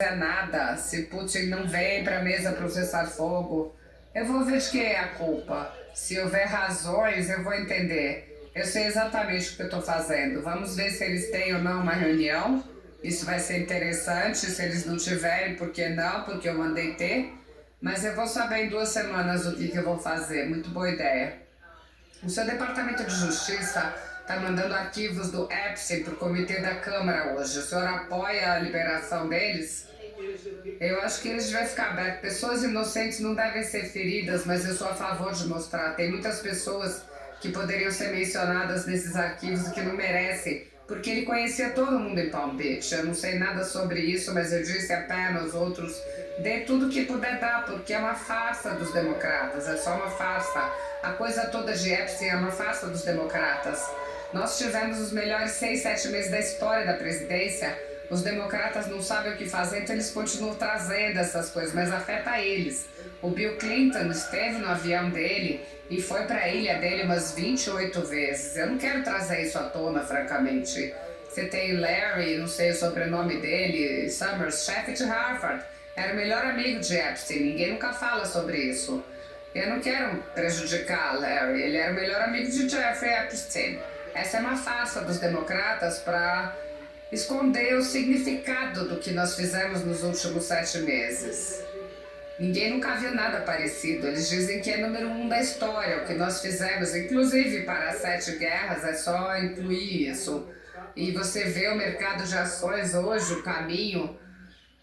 É nada, se Putin não vem para a mesa para o cessar-fogo, eu vou ver de quem é a culpa. Se houver razões, eu vou entender. Eu sei exatamente o que eu estou fazendo. Vamos ver se eles têm ou não uma reunião. Isso vai ser interessante. Se eles não tiverem, por que não? Porque eu mandei ter. Mas eu vou saber em 2 semanas o que eu vou fazer. Muito boa ideia. O seu Departamento de Justiça está mandando arquivos do Epstein para o Comitê da Câmara hoje. O senhor apoia a liberação deles? Eu acho que eles devem ficar abertos. Pessoas inocentes não devem ser feridas, mas eu sou a favor de mostrar. Tem muitas pessoas que poderiam ser mencionadas nesses arquivos e que não merecem, porque ele conhecia todo mundo em Palm Beach. Eu não sei nada sobre isso, mas eu disse a Penn, aos outros, dê tudo que puder dar, porque é uma farsa dos democratas, é só uma farsa. A coisa toda de Epstein é uma farsa dos democratas. Nós tivemos os melhores 6, 7 meses da história da presidência. Os democratas não sabem o que fazer, então eles continuam trazendo essas coisas, mas afeta eles. O Bill Clinton esteve no avião dele e foi para a ilha dele umas 28 vezes. Eu não quero trazer isso à tona, francamente. Você tem Larry, não sei o sobrenome dele, Summers, chefe de Harvard. Era o melhor amigo de Epstein, ninguém nunca fala sobre isso. Eu não quero prejudicar Larry, ele era o melhor amigo de Jeffrey Epstein. Essa é uma farsa dos democratas para esconder o significado do que nós fizemos nos últimos 7 meses. Ninguém nunca viu nada parecido. Eles dizem que é número 1 da história, o que nós fizemos, inclusive para as 7 guerras, é só incluir isso. E você vê o mercado de ações hoje, o caminho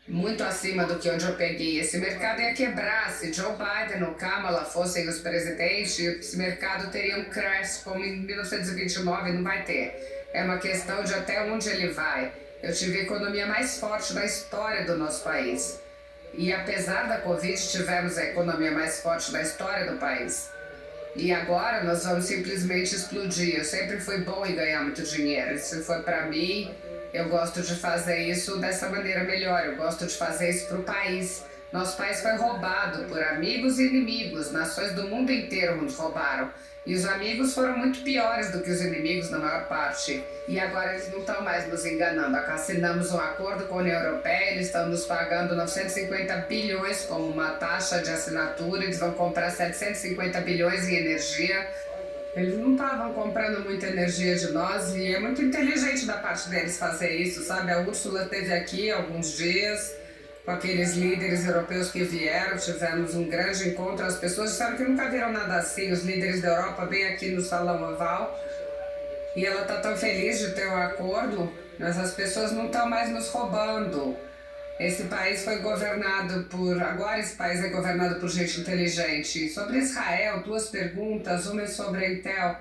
muito acima do que onde eu peguei. Esse mercado ia quebrar. Se Joe Biden ou Kamala fossem os presidentes, esse mercado teria um crash como em 1929, não vai ter. É uma questão de até onde ele vai. Eu tive a economia mais forte da história do nosso país. E apesar da Covid, tivemos a economia mais forte da história do país. E agora nós vamos simplesmente explodir. Eu sempre fui bom em ganhar muito dinheiro. Se for para mim, eu gosto de fazer isso dessa maneira melhor. Eu gosto de fazer isso para o país. Nosso país foi roubado por amigos e inimigos. Nações do mundo inteiro nos roubaram. E os amigos foram muito piores do que os inimigos na maior parte. E agora eles não estão mais nos enganando. Assinamos um acordo com a União Europeia, eles estão nos pagando 950 bilhões como uma taxa de assinatura, eles vão comprar 750 bilhões em energia. Eles não estavam comprando muita energia de nós e é muito inteligente da parte deles fazer isso, sabe? A Úrsula esteve aqui há alguns dias com aqueles líderes europeus que vieram, tivemos um grande encontro. As pessoas disseram que nunca viram nada assim. Os líderes da Europa vêm aqui no Salão Oval e ela está tão feliz de ter um acordo, mas as pessoas não estão mais nos roubando. Esse país foi governado por... Agora esse país é governado por gente inteligente. Sobre Israel, 2 perguntas. Uma é sobre a Intel.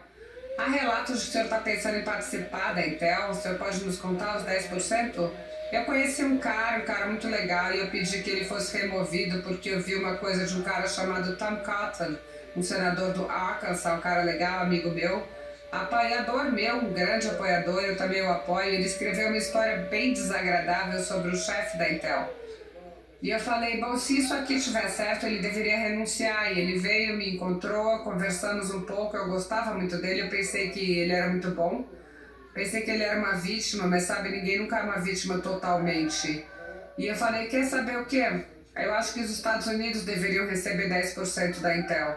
Há relatos de que o senhor está pensando em participar da Intel? O senhor pode nos contar os 10%? Eu conheci um cara muito legal, e eu pedi que ele fosse removido porque eu vi uma coisa de um cara chamado Tom Cotton, um senador do Arkansas, um cara legal, amigo meu, apoiador meu, um grande apoiador, eu também o apoio. Ele escreveu uma história bem desagradável sobre o chefe da Intel. E eu falei, bom, se isso aqui estiver certo, ele deveria renunciar. E ele veio, me encontrou, conversamos um pouco, eu gostava muito dele, eu pensei que ele era muito bom. Pensei que ele era uma vítima, mas sabe, ninguém nunca é uma vítima totalmente. E eu falei, quer saber o quê? Eu acho que os Estados Unidos deveriam receber 10% da Intel.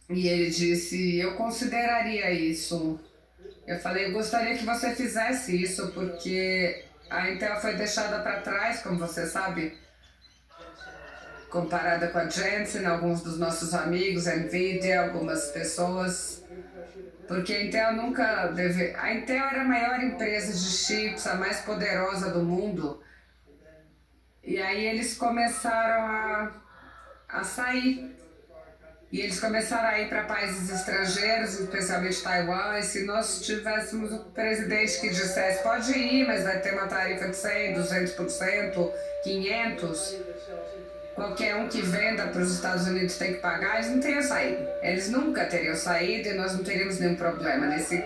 E ele disse, eu consideraria isso. Eu falei, eu gostaria que você fizesse isso, porque a Intel foi deixada para trás, como você sabe, comparada com a Jensen, alguns dos nossos amigos, a Nvidia, algumas pessoas. Porque a Intel nunca deve... A Intel era a maior empresa de chips, a mais poderosa do mundo. E aí eles começaram a sair. E eles começaram a ir para países estrangeiros, especialmente Taiwan. E se nós tivéssemos um presidente que dissesse, pode ir, mas vai ter uma tarifa de 100%, 200%, 500%. Qualquer um que venda para os Estados Unidos tem que pagar, eles não teriam saído. Eles nunca teriam saído e nós não teríamos nenhum problema. Nesse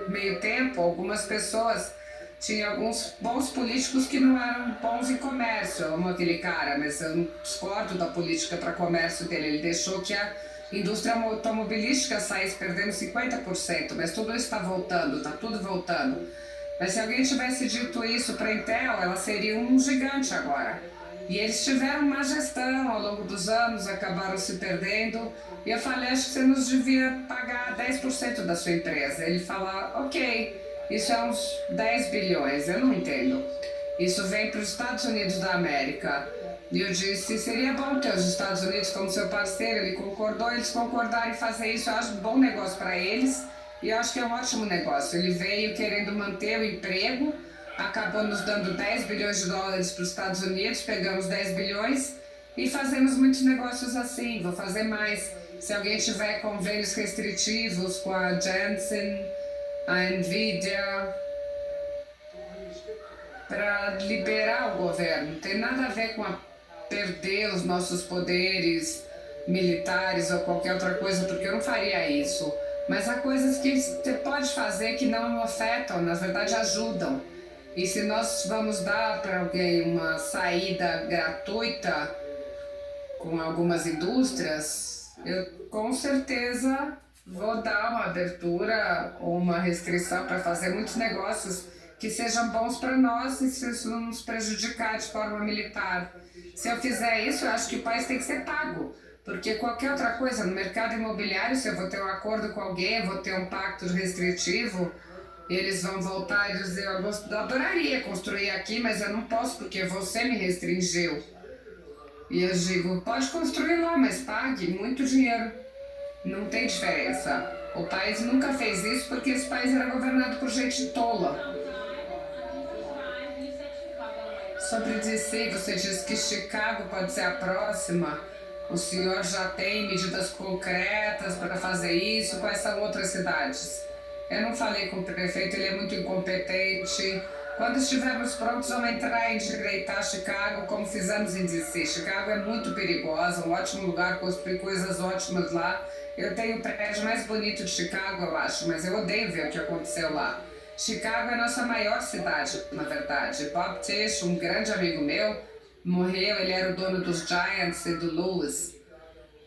meio tempo, algumas pessoas tinham alguns bons políticos que não eram bons em comércio. Eu amo aquele cara, mas eu não discordo da política para comércio dele. Ele deixou que a indústria automobilística saísse perdendo 50%, mas tudo isso está voltando, está tudo voltando. Mas se alguém tivesse dito isso para a Intel, ela seria um gigante agora. E eles tiveram má gestão ao longo dos anos, acabaram se perdendo. E eu falei, acho que você nos devia pagar 10% da sua empresa. Ele fala, ok, isso é uns 10 bilhões, eu não entendo. Isso vem para os Estados Unidos da América. E eu disse, seria bom ter os Estados Unidos como seu parceiro. Ele concordou, eles concordaram em fazer isso. Eu acho um bom negócio para eles e eu acho que é um ótimo negócio. Ele veio querendo manter o emprego, acabou nos dando 10 bilhões de dólares para os Estados Unidos, pegamos 10 bilhões e fazemos muitos negócios assim. Vou fazer mais. Se alguém tiver convênios restritivos com a Janssen, a Nvidia, para liberar o governo, não tem nada a ver com perder os nossos poderes militares ou qualquer outra coisa, porque eu não faria isso. Mas há coisas que você pode fazer que não afetam, na verdade ajudam. E se nós vamos dar para alguém uma saída gratuita com algumas indústrias, eu com certeza vou dar uma abertura ou uma restrição para fazer muitos negócios que sejam bons para nós e se isso não nos prejudicar de forma militar. Se eu fizer isso, eu acho que o país tem que ser pago. Porque qualquer outra coisa, no mercado imobiliário, se eu vou ter um acordo com alguém, eu vou ter um pacto restritivo, eles vão voltar e dizer, eu adoraria construir aqui, mas eu não posso porque você me restringiu. E eu digo, pode construir lá, mas pague muito dinheiro. Não tem diferença. O país nunca fez isso porque esse país era governado por gente tola. Sobre DC, você disse que Chicago pode ser a próxima. O senhor já tem medidas concretas para fazer isso? Quais são outras cidades? Eu não falei com o prefeito, ele é muito incompetente. Quando estivermos prontos, vamos entrar em endireitar Chicago, como fizemos em DC. Chicago é muito perigosa, um ótimo lugar, construir coisas ótimas lá. Eu tenho o prédio mais bonito de Chicago, eu acho, mas eu odeio ver o que aconteceu lá. Chicago é a nossa maior cidade, na verdade. Bob Tisch, um grande amigo meu, morreu, ele era o dono dos Giants e do Lewis.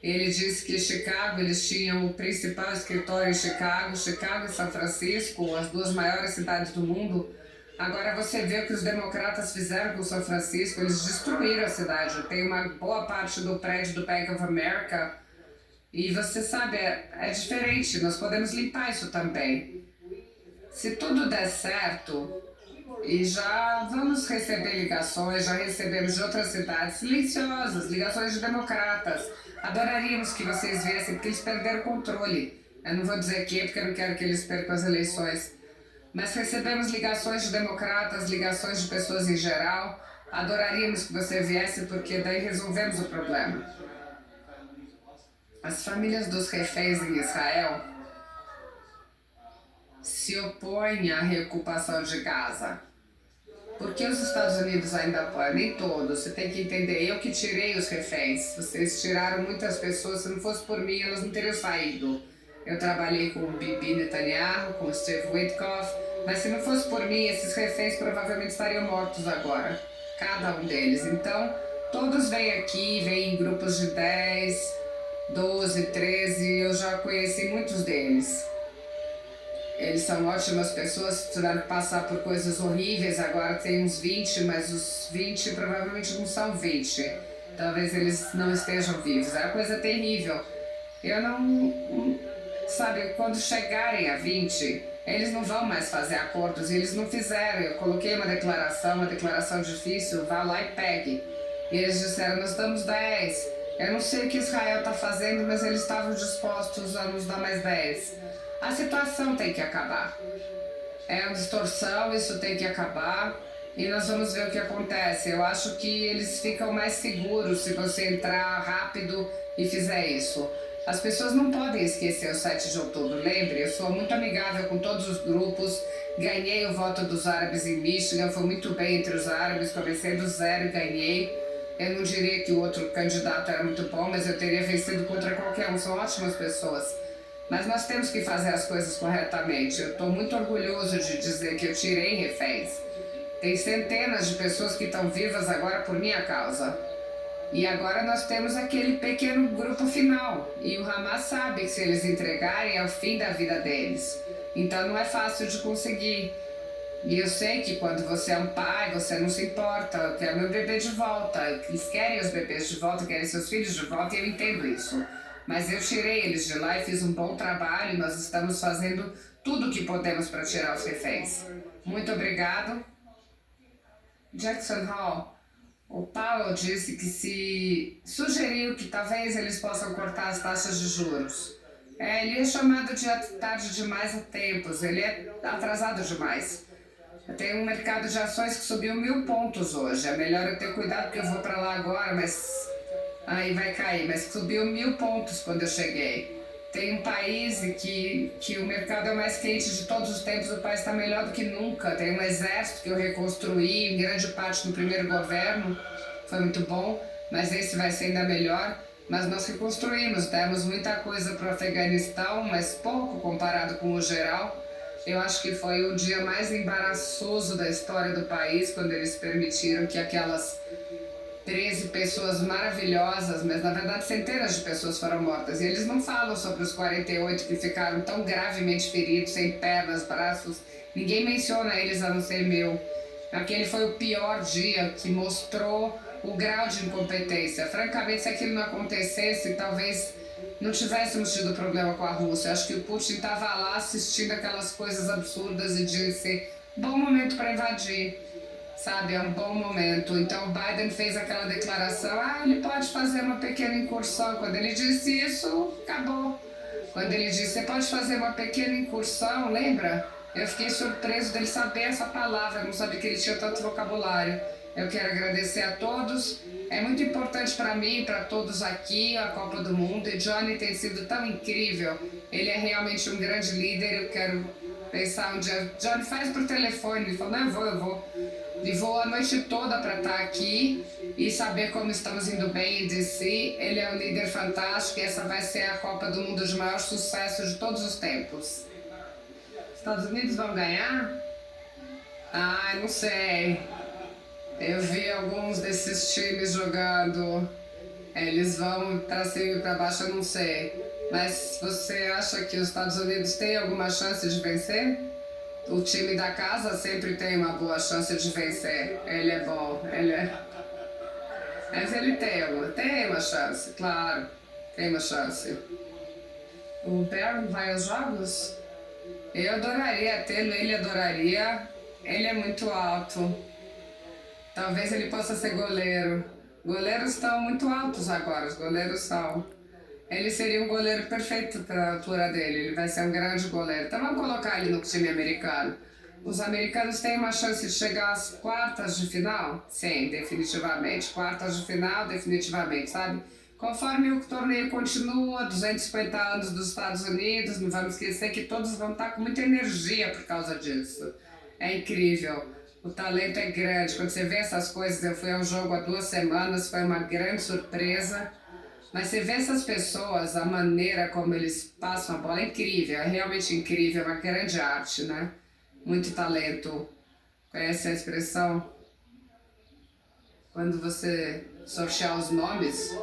Ele disse que Chicago, eles tinham o principal escritório em Chicago, Chicago e São Francisco, as duas maiores cidades do mundo. Agora você vê o que os democratas fizeram com São Francisco, eles destruíram a cidade. Tem uma boa parte do prédio do Bank of America. E você sabe, é diferente, nós podemos limpar isso também. Se tudo der certo, e já vamos receber ligações, já recebemos de outras cidades silenciosas, ligações de democratas. Adoraríamos que vocês viessem, porque eles perderam o controle. Eu não vou dizer aqui, porque eu não quero que eles percam as eleições. Mas recebemos ligações de democratas, ligações de pessoas em geral. Adoraríamos que você viesse, porque daí resolvemos o problema. As famílias dos reféns em Israel se opõem à reocupação de Gaza. Por que os Estados Unidos ainda apoiam? Nem todos. Você tem que entender. Eu que tirei os reféns. Vocês tiraram muitas pessoas. Se não fosse por mim, elas não teriam saído. Eu trabalhei com o Bibi Netanyahu, com o Steve Witkoff. Mas se não fosse por mim, esses reféns provavelmente estariam mortos agora. Cada um deles. Então, todos vêm aqui, vêm em grupos de 10, 12, 13. Eu já conheci muitos deles. Eles são ótimas pessoas, tiveram que passar por coisas horríveis, agora tem uns 20, mas os 20 provavelmente não são 20. Talvez eles não estejam vivos. É uma coisa terrível. Eu não... Sabe, quando chegarem a 20, eles não vão mais fazer acordos, e eles não fizeram. Eu coloquei uma declaração difícil, vá lá e pegue. E eles disseram, nós damos 10. Eu não sei o que Israel está fazendo, mas eles estavam dispostos a nos dar mais 10. A situação tem que acabar. É uma distorção, isso tem que acabar. E nós vamos ver o que acontece. Eu acho que eles ficam mais seguros se você entrar rápido e fizer isso. As pessoas não podem esquecer o 7 de outubro, lembre? Eu sou muito amigável com todos os grupos. Ganhei o voto dos árabes em Michigan, foi muito bem entre os árabes. Comecei do zero e ganhei. Eu não diria que o outro candidato era muito bom, mas eu teria vencido contra qualquer um. São ótimas pessoas. Mas nós temos que fazer as coisas corretamente. Eu estou muito orgulhoso de dizer que eu tirei reféns. Tem centenas de pessoas que estão vivas agora por minha causa. E agora nós temos aquele pequeno grupo final. E o Hamas sabe que se eles entregarem é o fim da vida deles. Então não é fácil de conseguir. E eu sei que quando você é um pai, você não se importa, eu quero meu bebê de volta, eles querem os bebês de volta, querem seus filhos de volta, e eu entendo isso. Mas eu tirei eles de lá e fiz um bom trabalho, e nós estamos fazendo tudo o que podemos para tirar os reféns. Muito obrigado. Jackson Hall, o Powell disse que se sugeriu que talvez eles possam cortar as taxas de juros. Ele é chamado de tarde demais há tempos, ele é atrasado demais. Tem um mercado de ações que subiu 1.000 pontos hoje. É melhor eu ter cuidado porque eu vou para lá agora, mas aí vai cair. Mas subiu 1.000 pontos quando eu cheguei. Tem um país que o mercado é o mais quente de todos os tempos. O país está melhor do que nunca. Tem um exército que eu reconstruí, em grande parte do primeiro governo. Foi muito bom, mas esse vai ser ainda melhor. Mas nós reconstruímos, demos muita coisa para o Afeganistão, mas pouco comparado com o geral. Eu acho que foi o dia mais embaraçoso da história do país, quando eles permitiram que aquelas 13 pessoas maravilhosas, mas na verdade centenas de pessoas foram mortas. E eles não falam sobre os 48 que ficaram tão gravemente feridos, sem pernas, braços. Ninguém menciona eles a não ser meu. Aquele foi o pior dia que mostrou o grau de incompetência. Francamente, se aquilo não acontecesse, talvez não tivéssemos tido problema com a Rússia. Acho que o Putin estava lá assistindo aquelas coisas absurdas e disse: bom momento para invadir, sabe? É um bom momento. Então o Biden fez aquela declaração: ele pode fazer uma pequena incursão. Quando ele disse isso, acabou. Quando ele disse: você pode fazer uma pequena incursão, lembra? Eu fiquei surpreso dele saber essa palavra, eu não sabia que ele tinha tanto vocabulário. Eu quero agradecer a todos. É muito importante para mim e para todos aqui a Copa do Mundo. E Johnny tem sido tão incrível. Ele é realmente um grande líder. Eu quero pensar um dia. Johnny, faz por telefone. Ele falou: não, eu vou. Ele voou a noite toda para estar aqui e saber como estamos indo bem em DC. Ele é um líder fantástico e essa vai ser a Copa do Mundo de maior sucesso de todos os tempos. Estados Unidos vão ganhar? Não sei. Eu vi alguns desses times jogando. Eles vão para cima e para baixo, eu não sei. Mas você acha que os Estados Unidos têm alguma chance de vencer? O time da casa sempre tem uma boa chance de vencer. Ele é bom, Mas ele tem uma chance, claro. Tem uma chance. O Barron vai aos jogos? Eu adoraria tê-lo, ele adoraria. Ele é muito alto. Talvez ele possa ser goleiro. Goleiros estão muito altos agora, os goleiros são. Ele seria um goleiro perfeito para a altura dele, ele vai ser um grande goleiro. Então vamos colocar ele no time americano. Os americanos têm uma chance de chegar às quartas de final? Sim, definitivamente. Quartas de final, definitivamente, sabe? Conforme o torneio continua, 250 anos dos Estados Unidos, não vamos esquecer que todos vão estar com muita energia por causa disso. É incrível. O talento é grande. Quando você vê essas coisas, eu fui a um jogo há 2 semanas, foi uma grande surpresa. Mas você vê essas pessoas, a maneira como eles passam a bola é incrível, é realmente incrível, é uma grande arte, né? Muito talento. Conhece a expressão? Quando você sortear os nomes,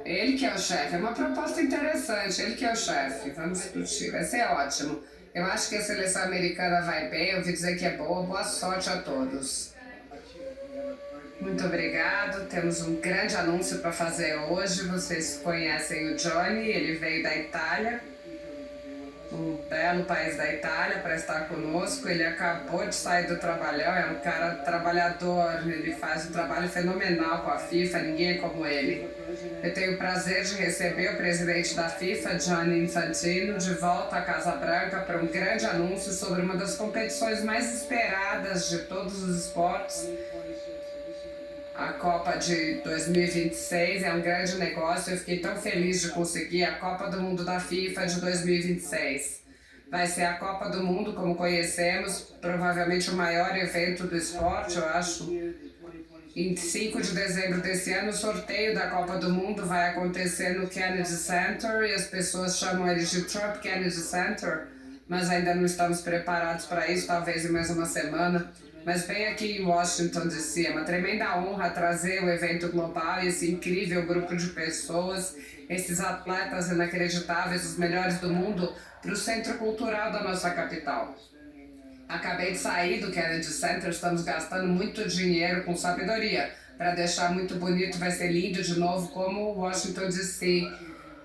ele que é o chefe. É uma proposta interessante, ele que é o chefe. Vamos discutir, vai ser ótimo. Eu acho que a seleção americana vai bem, eu ouvi dizer que é boa. Boa sorte a todos. Muito obrigado. Temos um grande anúncio para fazer hoje. Vocês conhecem o Johnny, ele veio da Itália, um belo país da Itália, para estar conosco. Ele acabou de sair do trabalhão, é um cara trabalhador, ele faz um trabalho fenomenal com a FIFA, ninguém é como ele. Eu tenho o prazer de receber o presidente da FIFA, Gianni Infantino, de volta à Casa Branca para um grande anúncio sobre uma das competições mais esperadas de todos os esportes. A Copa de 2026 é um grande negócio. Eu fiquei tão feliz de conseguir a Copa do Mundo da FIFA de 2026. Vai ser a Copa do Mundo como conhecemos, provavelmente o maior evento do esporte, eu acho. Em 5 de dezembro desse ano, o sorteio da Copa do Mundo vai acontecer no Kennedy Center e as pessoas chamam ele de Trump Kennedy Center, mas ainda não estamos preparados para isso, talvez em mais uma semana. Mas bem aqui em Washington DC, é uma tremenda honra trazer o evento global e esse incrível grupo de pessoas, esses atletas inacreditáveis, os melhores do mundo, para o centro cultural da nossa capital. Acabei de sair do Kennedy Center, estamos gastando muito dinheiro com sabedoria. Para deixar muito bonito, vai ser lindo de novo, como Washington DC.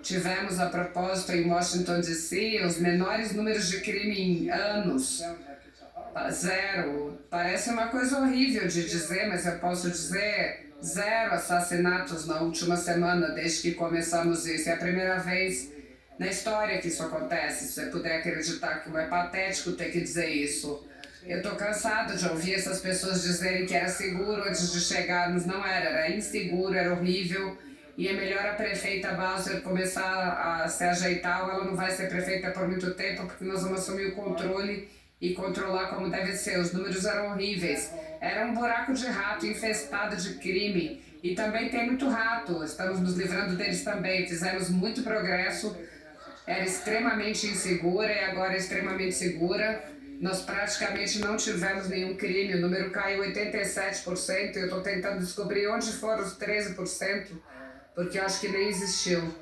Tivemos a propósito em Washington DC os menores números de crime em anos. Zero. Parece uma coisa horrível de dizer, mas eu posso dizer zero assassinatos na última semana, desde que começamos isso. É a primeira vez na história que isso acontece. Se você puder acreditar que é patético ter que dizer isso. Eu tô cansado de ouvir essas pessoas dizerem que era seguro antes de chegarmos. Não era, era inseguro, era horrível. E é melhor a prefeita Bowser começar a se ajeitar, ou ela não vai ser prefeita por muito tempo, porque nós vamos assumir o controle e controlar como deve ser. Os números eram horríveis. Era um buraco de rato infestado de crime. E também tem muito rato. Estamos nos livrando deles também. Fizemos muito progresso. Era extremamente insegura e agora é extremamente segura. Nós praticamente não tivemos nenhum crime. O número caiu 87%. Eu estou tentando descobrir onde foram os 13%, porque eu acho que nem existiu.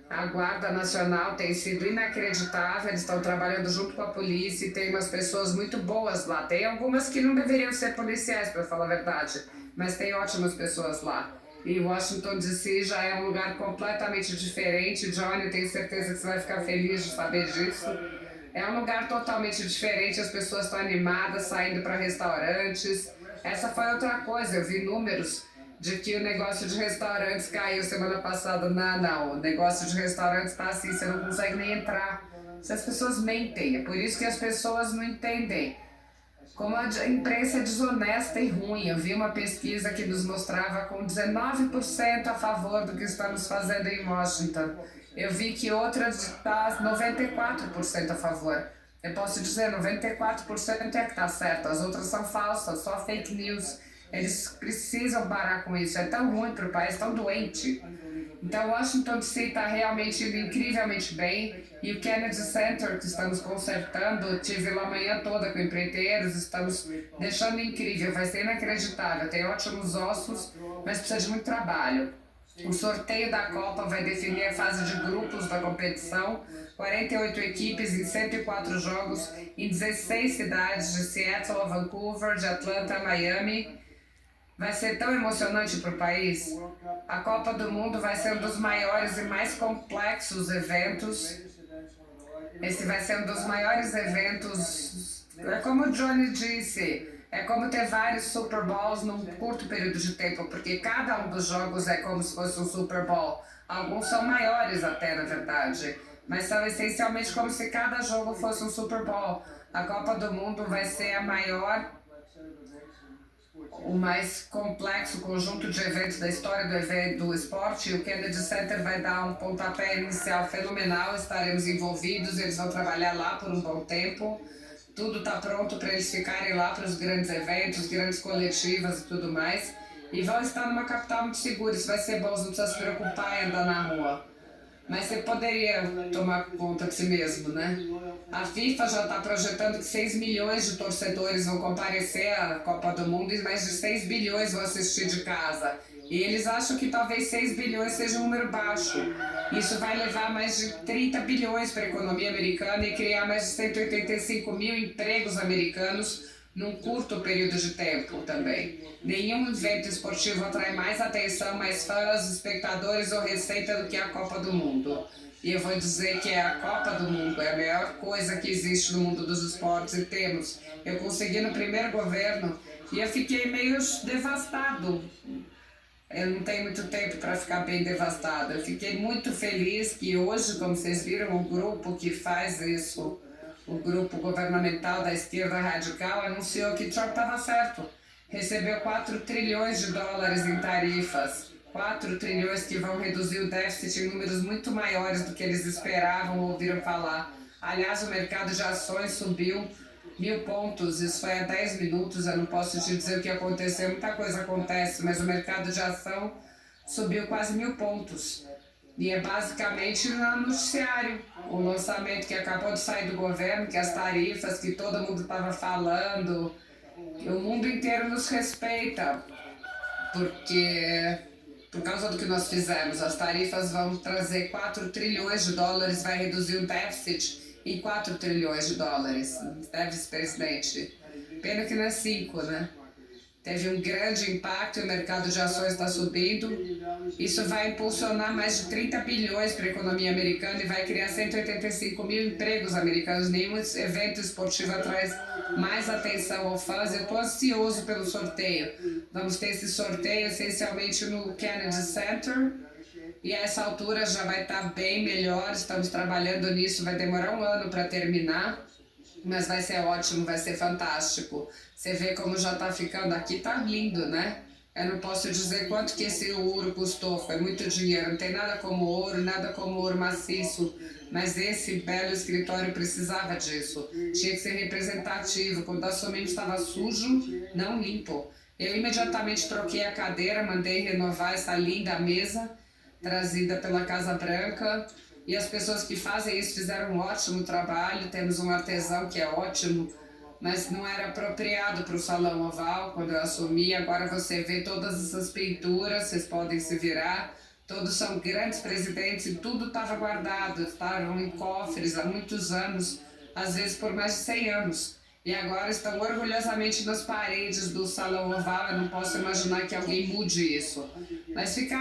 A Guarda Nacional tem sido inacreditável, eles estão trabalhando junto com a polícia e tem umas pessoas muito boas lá. Tem algumas que não deveriam ser policiais, para falar a verdade, mas tem ótimas pessoas lá. E Washington DC já é um lugar completamente diferente. Johnny, tenho certeza que você vai ficar feliz de saber disso. É um lugar totalmente diferente, as pessoas estão animadas, saindo para restaurantes. Essa foi outra coisa, eu vi números de que o negócio de restaurantes caiu semana passada. Não, o negócio de restaurantes está assim, você não consegue nem entrar. Se as pessoas mentem, é por isso que as pessoas não entendem. Como a imprensa é desonesta e ruim. Eu vi uma pesquisa que nos mostrava com 19% a favor do que estamos fazendo em Washington. Eu vi que outra está 94% a favor. Eu posso dizer, 94% é que está certo, as outras são falsas, só fake news. Eles precisam parar com isso, é tão ruim para o país, tão doente. Então Washington DC está realmente indo incrivelmente bem. E o Kennedy Center, que estamos consertando, tive lá a manhã toda com empreiteiros, estamos deixando incrível, vai ser inacreditável. Tem ótimos ossos, mas precisa de muito trabalho. O sorteio da Copa vai definir a fase de grupos da competição, 48 equipes em 104 jogos em 16 cidades de Seattle a Vancouver, de Atlanta a Miami. Vai ser tão emocionante para o país. A Copa do Mundo vai ser um dos maiores e mais complexos eventos. Esse vai ser um dos maiores eventos. É como o Johnny disse, é como ter vários Super Bowls num curto período de tempo, porque cada um dos jogos é como se fosse um Super Bowl. Alguns são maiores até, na verdade, mas são essencialmente como se cada jogo fosse um Super Bowl. A Copa do Mundo vai ser a maior, o mais complexo conjunto de eventos da história do evento do esporte. O Kennedy Center vai dar um pontapé inicial fenomenal, estaremos envolvidos, eles vão trabalhar lá por um bom tempo. Tudo está pronto para eles ficarem lá para os grandes eventos, grandes coletivas e tudo mais. E vão estar numa capital muito segura, isso vai ser bom, você não precisa se preocupar em andar na rua. Mas você poderia tomar conta de si mesmo, né? A FIFA já está projetando que 6 milhões de torcedores vão comparecer à Copa do Mundo e mais de 6 bilhões vão assistir de casa. E eles acham que talvez 6 bilhões seja um número baixo. Isso vai levar mais de 30 bilhões para a economia americana e criar mais de 185 mil empregos americanos num curto período de tempo também. Nenhum evento esportivo atrai mais atenção, mais fãs, espectadores ou receita do que a Copa do Mundo. E eu vou dizer que é a Copa do Mundo, é a melhor coisa que existe no mundo dos esportes e temos. Eu consegui no primeiro governo e eu fiquei meio devastado. Eu não tenho muito tempo para ficar bem devastado. Eu fiquei muito feliz que hoje, como vocês viram, o grupo que faz isso, o grupo governamental da esquerda radical, anunciou que Trump estava certo. Recebeu 4 trilhões de dólares em tarifas. 4 trilhões que vão reduzir o déficit em números muito maiores do que eles esperavam ou ouviram falar. Aliás, o mercado de ações subiu 1000 pontos, isso foi há 10 minutos, eu não posso te dizer o que aconteceu, muita coisa acontece, mas o mercado de ação subiu quase 1000 pontos. E é basicamente no noticiário, o lançamento que acabou de sair do governo, que as tarifas que todo mundo estava falando, o mundo inteiro nos respeita, porque por causa do que nós fizemos, as tarifas vão trazer 4 trilhões de dólares, vai reduzir o déficit em 4 trilhões de dólares, né, vice-presidente? Pena que não é 5, né? Teve um grande impacto e o mercado de ações está subindo. Isso vai impulsionar mais de 30 bilhões para a economia americana e vai criar 185 mil empregos americanos. Nenhum evento esportivo traz mais atenção ao fãs. Eu estou ansioso pelo sorteio. Vamos ter esse sorteio essencialmente no Kennedy Center. E a essa altura já vai estar bem melhor. Estamos trabalhando nisso. Vai demorar um ano para terminar. Mas vai ser ótimo, vai ser fantástico. Você vê como já tá ficando aqui, tá lindo, né? Eu não posso dizer quanto que esse ouro custou, foi muito dinheiro. Não tem nada como ouro maciço. Mas esse belo escritório precisava disso. Tinha que ser representativo. Quando assumimos estava sujo, não limpo. Eu imediatamente troquei a cadeira, mandei renovar essa linda mesa, trazida pela Casa Branca. E as pessoas que fazem isso fizeram um ótimo trabalho. Temos um artesão que é ótimo, mas não era apropriado para o Salão Oval quando eu assumi. Agora você vê todas essas pinturas, vocês podem se virar. Todos são grandes presidentes e tudo estava guardado, estavam em cofres há muitos anos, às vezes por mais de 100 anos. E agora estão orgulhosamente nas paredes do Salão Oval. Eu não posso imaginar que alguém mude isso. Mas fica